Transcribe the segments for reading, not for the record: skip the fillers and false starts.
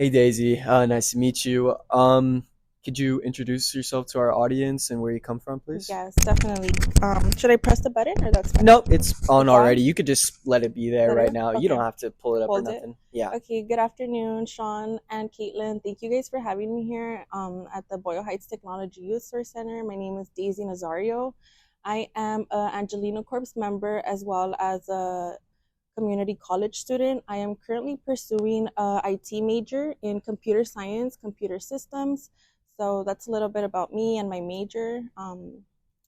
Hey Daisy, nice to meet you. Could you introduce yourself to our audience and where you come from, please? Yes, definitely. Should I press the button or that's fine? Nope, it's on It's already. on? You could just let it be there right Better? now. You Okay. don't have to pull it up or Hold it. nothing. Yeah. Okay, good afternoon, Sean and Caitlin. Thank you guys for having me here at the Boyle Heights Technology Youth Source Center. My name is Daisy Nazario. I am a Angelino Corps member as well as a community college student. I am currently pursuing a IT major in computer science, computer systems. So that's a little bit about me and my major.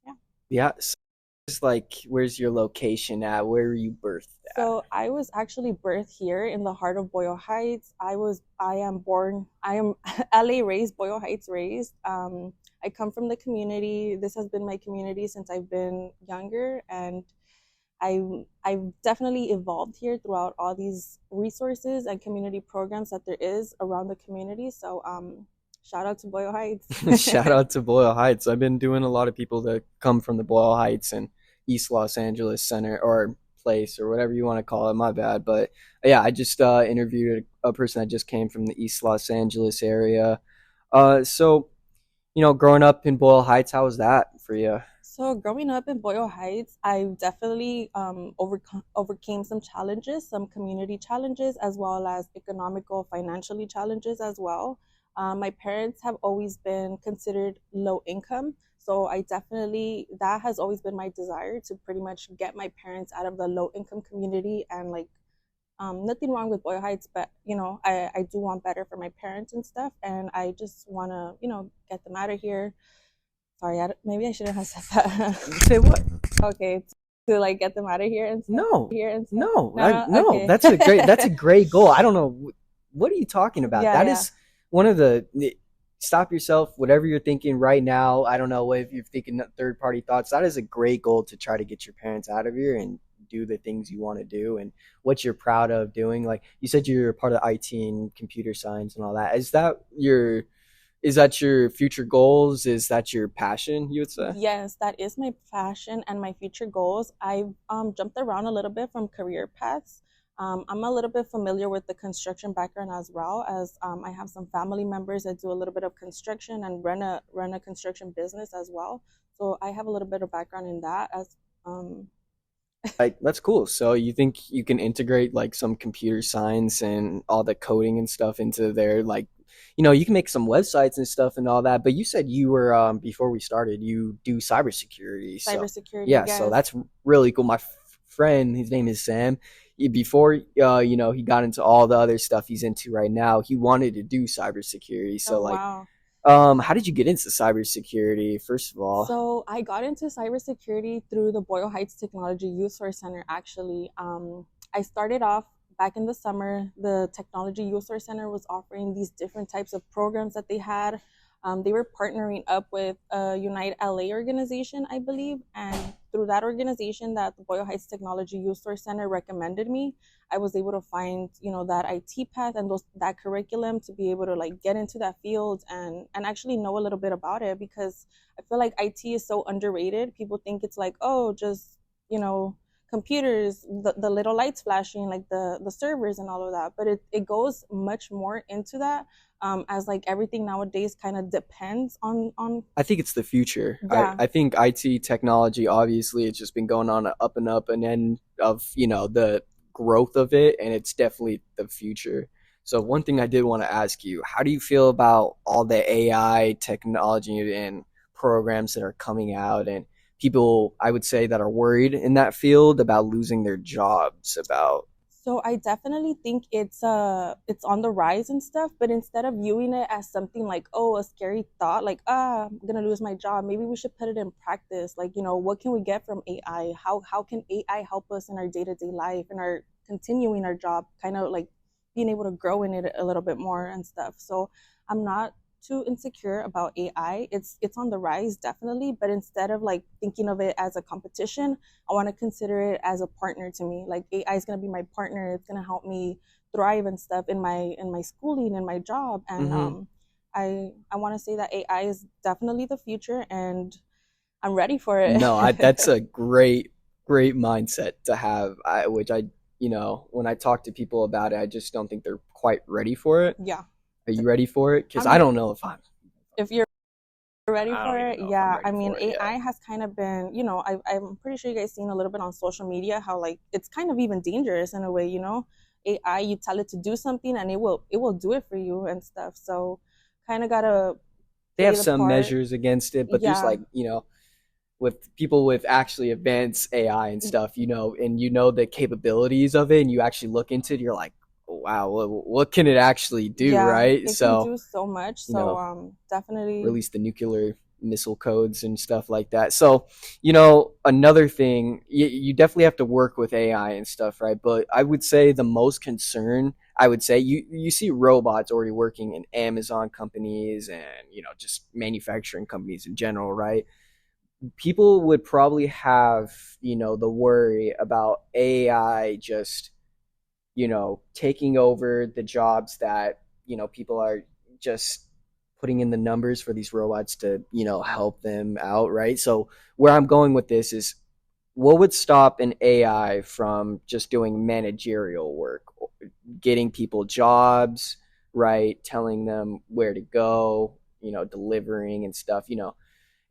Yeah. Yeah. So it's like, where's your location at? Where were you birthed at? So I was actually birthed here in the heart of Boyle Heights. I am born, I am LA raised, Boyle Heights raised. I come from the community. This has been my community since I've been younger, and I've definitely evolved here throughout all these resources and community programs that there is around the community. So shout out to Boyle Heights. Shout out to Boyle Heights. I've been doing a lot of people that come from the Boyle Heights and East Los Angeles Center or place or whatever you want to call it. My bad, but yeah, I just interviewed a person that just came from the East Los Angeles area. So growing up in Boyle Heights, how was that for you? So growing up in Boyle Heights, I definitely overcame some challenges, some community challenges, as well as economical, financially challenges as well. My parents have always been considered low income, so I definitely that has always been my desire to pretty much get my parents out of the low income community and like nothing wrong with Boyle Heights, but I do want better for my parents and stuff, and I just want to get them out of here. Sorry, maybe I shouldn't have said that. Say what? Okay, to like get them out of here and stuff. No, Here and stuff. no, No, no. okay. That's a great goal. I don't know what are you talking about. Yeah, That yeah. is one of the stop yourself. Whatever you're thinking right now. I don't know if you're thinking third party thoughts. That is a great goal to try to get your parents out of here and do the things you want to do and what you're proud of doing. Like you said, you're part of IT and computer science and all that. Is that your future goals? Is that your passion? You would say. Yes, that is my passion and my future goals. I've jumped around a little bit from career paths. I'm a little bit familiar with the construction background as well as I have some family members that do a little bit of construction and run a construction business as well. So I have a little bit of background in that as um, Like that's cool. So you think you can integrate like some computer science and all the coding and stuff into there? Like, you can make some websites and stuff and all that. But you said you were before we started, you do cybersecurity. So cybersecurity. yeah, so Yes. that's really cool. My friend, his name is Sam. Before he got into all the other stuff he's into right now, he wanted to do cybersecurity. So Oh like, wow. how did you get into cybersecurity? First of all. So I got into cybersecurity through the Boyle Heights Technology Youth Source Center. Actually, I started off back in the summer. The Technology Youth Source Center was offering these different types of programs that they had. They were partnering up with a Unite LA organization, I believe, and through that organization, that the Boyle Heights Technology Youth Source Center recommended me, I was able to find that IT path and that curriculum to be able to like get into that field and actually know a little bit about it because I feel like IT is so underrated. People think it's like, oh, just, computers, the little lights flashing, like the servers and all of that. But it goes much more into that, as like everything nowadays kind of depends on I think it's the future. I, yeah. I think IT technology, obviously, it's just been going on a up and up and end of, the growth of it, and it's definitely the future. So one thing I did want to ask you, how do you feel about all the AI technology and programs that are coming out and people I would say that are worried in that field about losing their jobs about So I definitely think it's on the rise and stuff, but instead of viewing it as something like, oh, a scary thought, like, I'm gonna lose my job, maybe we should put it in practice. Like, what can we get from AI? How can AI help us in our day-to-day life and our continuing our job, kind of like being able to grow in it a little bit more and stuff. So I'm not too insecure about AI. It's on the rise definitely, but instead of like thinking of it as a competition, I want to consider it as a partner to me. Like AI is going to be my partner. It's going to help me thrive and stuff in my schooling and my job. And hmm I want to say that AI is definitely the future, and I'm ready for no, that's it. a great mindset to have. Which I when I talk to people about it, I just don't think they're quite ready for it. Yeah. Are you ready for it? Because I'm I ready. don't know if I'm. If you're ready I for don't it, even know if I'm yeah. I ready mean, for it yet. AI has kind of been, I'm pretty sure you guys seen a little bit on social media how like it's kind of even dangerous in a way, AI, you tell it to do something and it will do it for you and stuff. So kind of gotta They play have the some part. measures against it, but there's Yeah, like with people with actually advanced AI and stuff, and the capabilities of it, and you actually look into it, you're like, wow, what can it actually do, yeah, right? it can So, do so much. you So know, definitely. release the nuclear missile codes and stuff like that. So, another thing, you definitely have to work with AI and stuff, right? But I would say the most concern, I would say, you see robots already working in Amazon companies and just manufacturing companies in general, right? People would probably have the worry about AI just taking over the jobs that people are just putting in the numbers for these robots to help them out, right? So where I'm going with this is, what would stop an AI from just doing managerial work, getting people jobs, right, telling them where to go, delivering and stuff,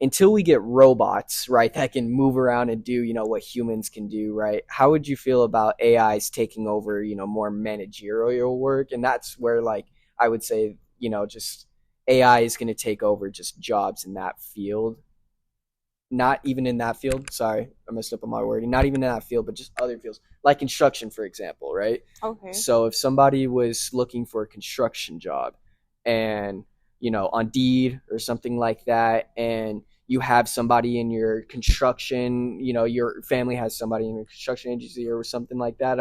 until we get robots, right, that can move around and do, what humans can do, right? How would you feel about AIs taking over, more managerial work? And that's where, like, I would say, just AI is going to take over just jobs in that field. Not even in that field. Sorry, I messed up on my wording. Not even in that field, but just other fields, like construction, for example, right? Okay. So if somebody was looking for a construction job and, on Deed or something like that, and you have somebody in your construction, your family has somebody in your construction agency or something like that,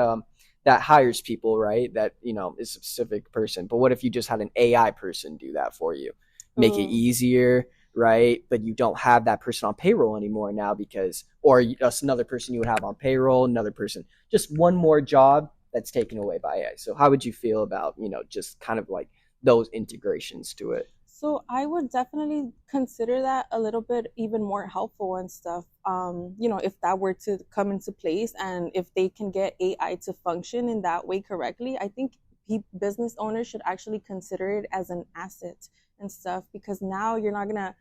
that hires people, right? That, is a specific person. But what if you just had an AI person do that for you? Make it Ooh. easier, right? But you don't have that person on payroll anymore now because, or just another person you would have on payroll, another person, just one more job that's taken away by AI. So how would you feel about, just kind of like those integrations to it? So I would definitely consider that a little bit even more helpful and stuff. If that were to come into place and if they can get AI to function in that way correctly, I think business owners should actually consider it as an asset and stuff because now you're not gonna.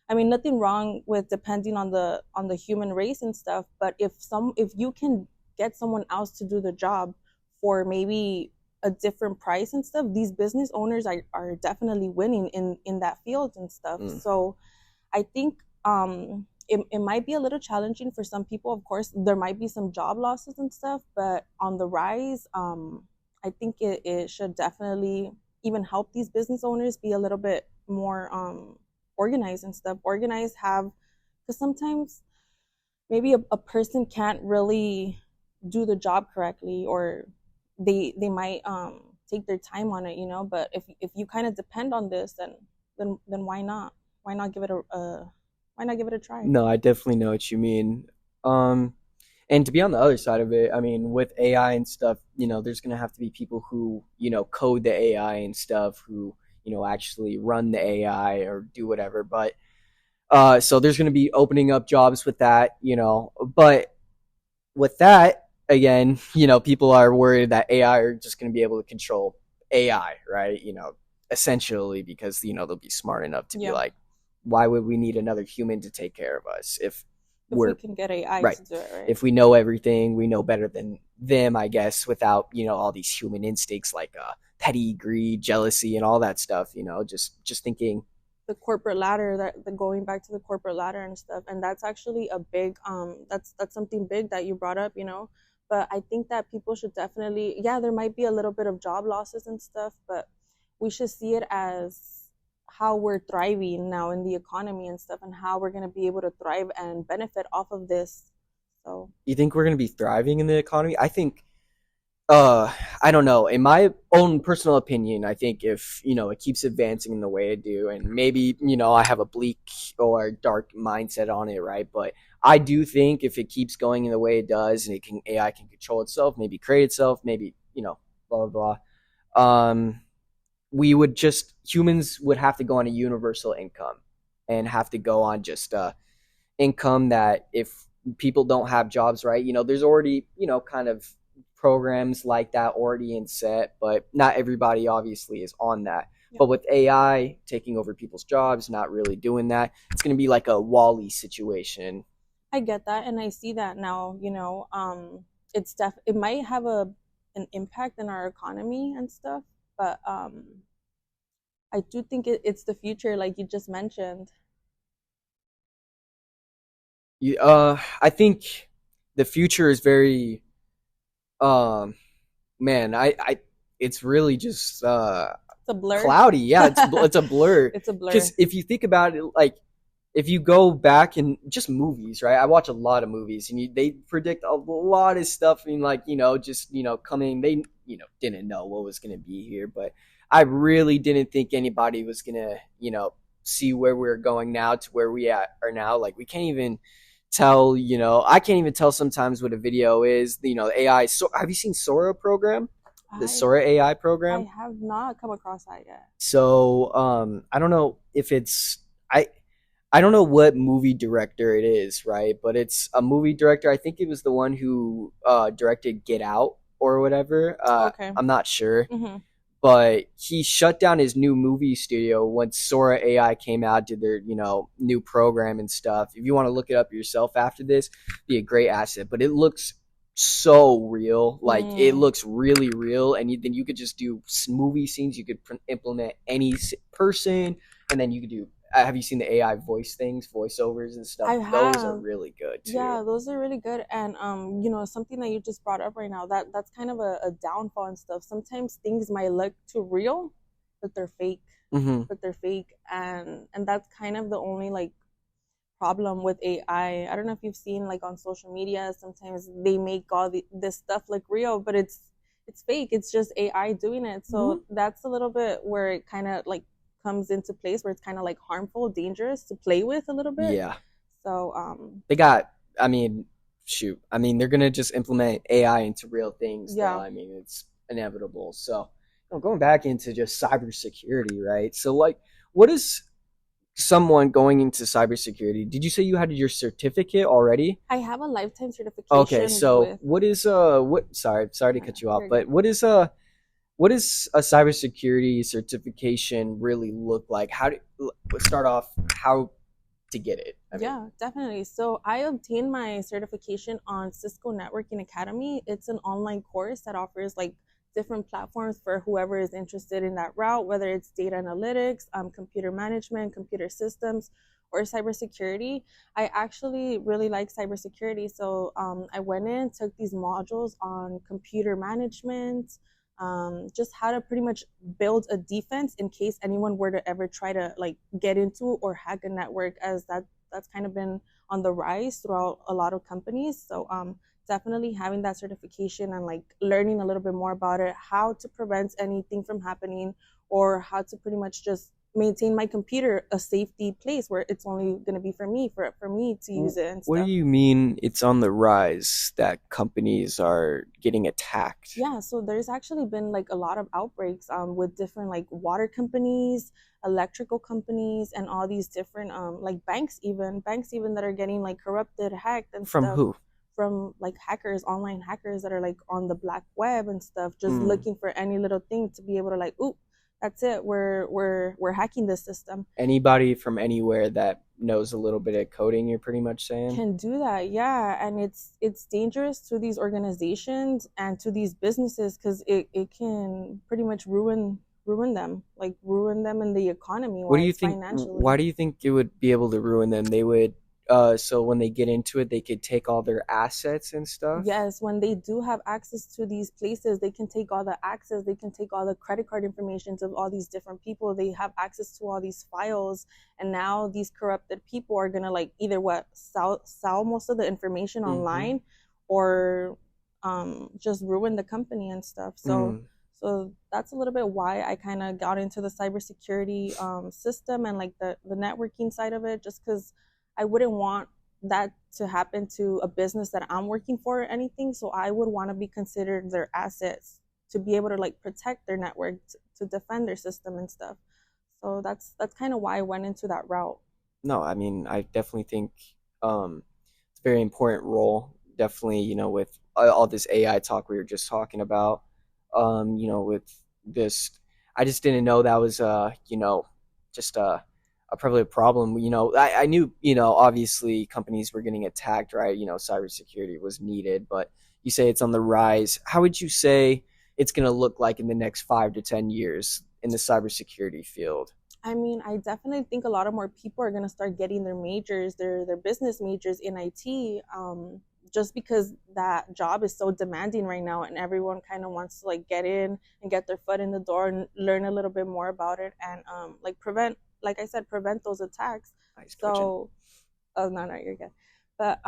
I mean, nothing wrong with depending on the human race and stuff, but if you can get someone else to do the job for maybe a different price and stuff, these business owners are definitely winning in that field and stuff. Mm. So I think it might be a little challenging for some people. Of course, there might be some job losses and stuff, but on the rise, I think it should definitely even help these business owners be a little bit more organized and stuff. Organized, have, because sometimes maybe a person can't really do the job correctly, or they might take their time on it, but if you kind of depend on this, then why not give it a try. No, I definitely know what you mean. Um, and to be on the other side of it, I mean, with AI and stuff, there's gonna have to be people who, code the AI and stuff, who, actually run the AI or do whatever. But so there's gonna be opening up jobs with that, But with that, again, people are worried that AI are just gonna be able to control AI, right? Essentially because they'll be smart enough to be Yeah, like, why would we need another human to take care of us if if we we're can get AI right? to do it, right? If we know everything, we know better than them, I guess, without all these human instincts like petty greed, jealousy, and all that stuff. Just thinking. The corporate ladder, that the going back to the corporate ladder and stuff, and that's actually a big that's something big that you brought up, but I think that people should definitely, yeah, there might be a little bit of job losses and stuff, but we should see it as how we're thriving now in the economy and stuff, and how we're going to be able to thrive and benefit off of this. So You think we're going to be thriving in the economy? I think I don't know. In my own personal opinion, I think if it keeps advancing in the way it do, and maybe I have a bleak or dark mindset on it, right? But I do think if it keeps going in the way it does, and AI can control itself, maybe create itself, maybe blah blah blah. We would just humans would have to go on a universal income, and have to go on just income that if people don't have jobs, right? There's already, kind of programs like that already in set, but not everybody obviously is on that. Yeah, But with AI taking over people's jobs, not really doing that, it's going to be like a Wall-E situation. I get that, and I see that now. It might have an impact in our economy and stuff, but I do think it's the future, like you just mentioned. I think the future is very, um, man, it's really just It's a blur. cloudy. Yeah, it's a blur. It's a blur. Because if you think about it, like if you go back in just movies, right? I watch a lot of movies, and they predict a lot of stuff. I mean, like just coming. They didn't know what was going to be here, but I really didn't think anybody was going to see where we're going now to where are now. Like we can't even tell. I can't even tell sometimes what a video is. The AI. So have you seen Sora program? The I Sora AI I program. have not come across that yet. So I don't know if it's I I don't know what movie director it is, right? But it's a movie director. I think it was the one who directed Get Out or whatever. Okay. I'm not sure, Mm-hmm. but he shut down his new movie studio once Sora AI came out, did their new program and stuff. If you want to look it up yourself after this, be a great asset. But it looks so real, like it Mm. looks really real, and then you could just do movie scenes. You could implement any person, and then you could do. Have you seen the AI voice things, voiceovers and stuff? I Those are have. really good too. Yeah, those are really good. And something that you just brought up right now, that's kind of a downfall and stuff. Sometimes things might look too real, but they're fake. Hmm. And that's kind of the only like problem with AI. I don't know if you've seen like on social media, sometimes they make this stuff look real, but it's fake. It's just AI doing it. Hmm. So that's a little bit where it kind of like comes into place where it's kind of like harmful, dangerous to play with a little bit. Yeah, So they got. I mean, shoot. I mean, they're gonna just implement AI into real things, though. yeah. I mean, it's inevitable. So, going back into just cybersecurity, right? So, like, what is someone going into cybersecurity? Did you say you had your certificate already? I have a lifetime Okay, certification so with, what is what? Sorry to yeah, cut you off, you're but good. what is a cybersecurity certification really look like? Let's start off how to get it. I mean, Yeah, definitely. So I obtained my certification on Cisco Networking Academy. It's an online course that offers like different platforms for whoever is interested in that route, whether it's data analytics, computer management, computer systems, or cybersecurity. I actually really like cybersecurity. So I went in, took these modules on computer management, just how to pretty much build a defense in case anyone were to ever try to like get into or hack a network, as that's kind of been on the rise throughout a lot of companies. So definitely having that certification and like learning a little bit more about it, how to prevent anything from happening, or how to pretty much just maintain my computer a safety place where it's only going to be for me to use it and what do stuff. you mean it's on the rise that companies are getting attacked? Yeah, so there's actually been like a lot of outbreaks with different like water companies, electrical companies, and all these different like banks even that are getting like corrupted, hacked and From stuff who? from like hackers, online hackers that are like on the black web and stuff, just Mm. looking for any little thing to be able to like, ooh, that's it. We're hacking this system. Anybody from anywhere that knows a little bit of coding, you're pretty much saying? Can do that, yeah, and it's dangerous to these organizations and to these businesses because it can pretty much ruin them in the economy What do you wise, think? financially. Why do you think it would be able to ruin them? They would, so when they get into it, they could take all their assets and stuff. Yes, when they do have access to these places, they can take all the access, they can take all the credit card information of all these different people. They have access to all these files, and now these corrupted people are gonna like either what sell most of the information Mm-hmm. online, or just ruin the company and stuff. So Mm. so that's a little bit why I kind of got into the cybersecurity system and like the networking side of it, just because I wouldn't want that to happen to a business that I'm working for or anything. So I would want to be considered their assets to be able to like protect their network, to defend their system and stuff. So that's kind of why I went into that route. No, I mean, I definitely think it's a very important role. Definitely, with all this AI talk we were just talking about, with this. I just didn't know that was just a prevalent problem. I knew, obviously companies were getting attacked, right? Cybersecurity was needed, but you say it's on the rise. How would you say it's going to look like in the next 5 to 10 years in the cybersecurity field? I mean, I definitely think a lot of more people are going to start getting their majors, their business majors in IT, just because that job is so demanding right now, and everyone kind of wants to like get in and get their foot in the door and learn a little bit more about it, and like prevent, like I said, prevent those attacks. Nice twitching. So, oh no, no, you're good. But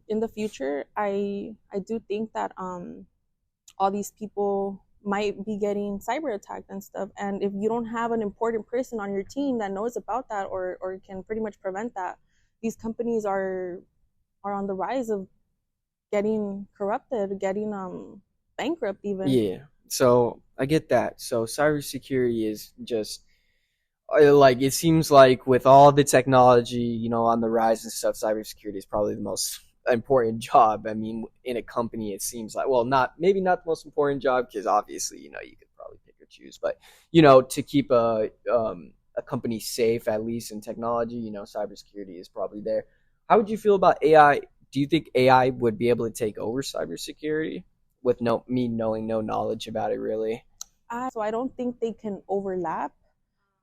in the future, I do think that all these people might be getting cyber attacked and stuff. And if you don't have an important person on your team that knows about that, or can pretty much prevent that, these companies are on the rise of getting corrupted, getting bankrupt even. Yeah. So I get that. So cybersecurity is just like it seems like with all the technology, on the rise and stuff, cybersecurity is probably the most important job. I mean, in a company, it seems like, well, not maybe not the most important job because obviously, you could probably pick or choose, but to keep a company safe, at least in technology, cybersecurity is probably there. How would you feel about AI? Do you think AI would be able to take over cybersecurity with no me knowing no knowledge about it really? So I don't think they can overlap.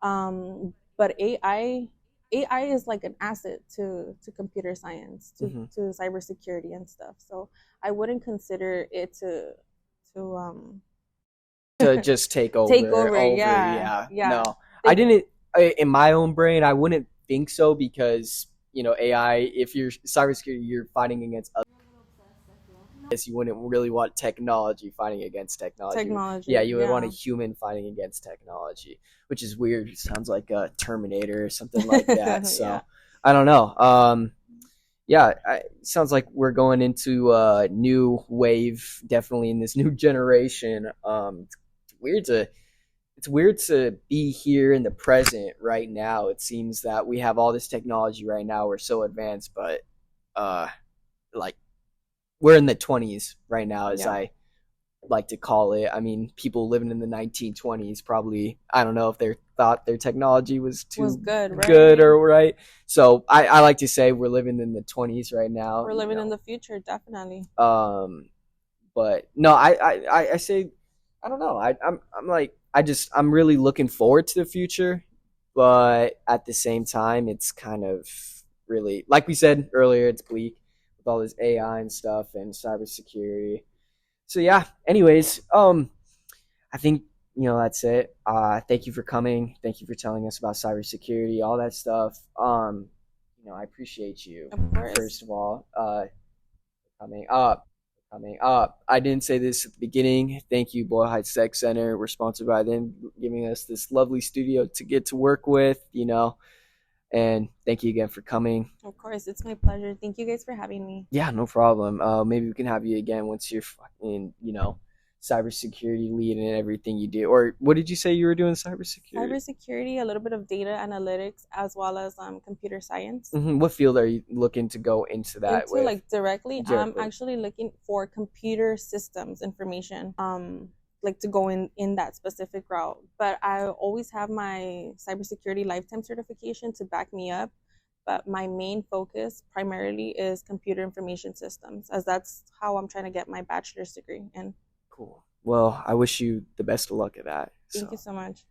But AI is like an asset to computer science, Hmm. to cybersecurity and stuff. So I wouldn't consider it to To just take take over over. over, Yeah, yeah. yeah. No, I They didn't. In my own brain, I wouldn't think so because AI, if you're cybersecurity, you're fighting against others. You wouldn't really want technology fighting against technology. Yeah, technology. you would want a Yeah. human fighting against technology, which is weird. It sounds like a Terminator or something like that. Yeah. So I don't know. Yeah, sounds like we're going into a new wave, definitely in this new generation. It's weird to it's weird to be here in the present right now. It seems that we have all this technology right now. We're so advanced, but uh, like we're in the 20s right now, as Yeah. I like to call it. I mean, people living in the 1920s probably, I don't know if they thought their technology was Was too good, good right? or right. So I like to say we're living in the 20s right now, We're living in the future, definitely. But no, I say I don't know. I'm like I'm really looking forward to the future, but at the same time, it's kind of really like we said earlier, it's bleak with all this AI and stuff and cybersecurity. So yeah. Anyways, I think that's it. Thank you for coming. Thank you for telling us about cybersecurity, all that stuff. I appreciate you Of course. first of all. Coming up. Coming up. I didn't say this at the beginning. Thank you, Boyle Heights Tech Center. We're sponsored by them, giving us this lovely studio to get to work with. And thank you again for coming. Of course. It's my pleasure. Thank you guys for having me. Yeah, no problem. Maybe we can have you again once you're fucking, cybersecurity lead and everything you do. Or what did you say you were doing cybersecurity? Cybersecurity, a little bit of data analytics, as well as computer science. What field are you looking to go into that Into with like directly, I'm directly? actually looking for computer systems information. Like to go in that specific route. But I always have my cybersecurity lifetime certification to back me up. But my main focus primarily is computer information systems, as that's how I'm trying to get my bachelor's degree. And Cool. Well, I wish you the best of luck at that. thank you So. so much.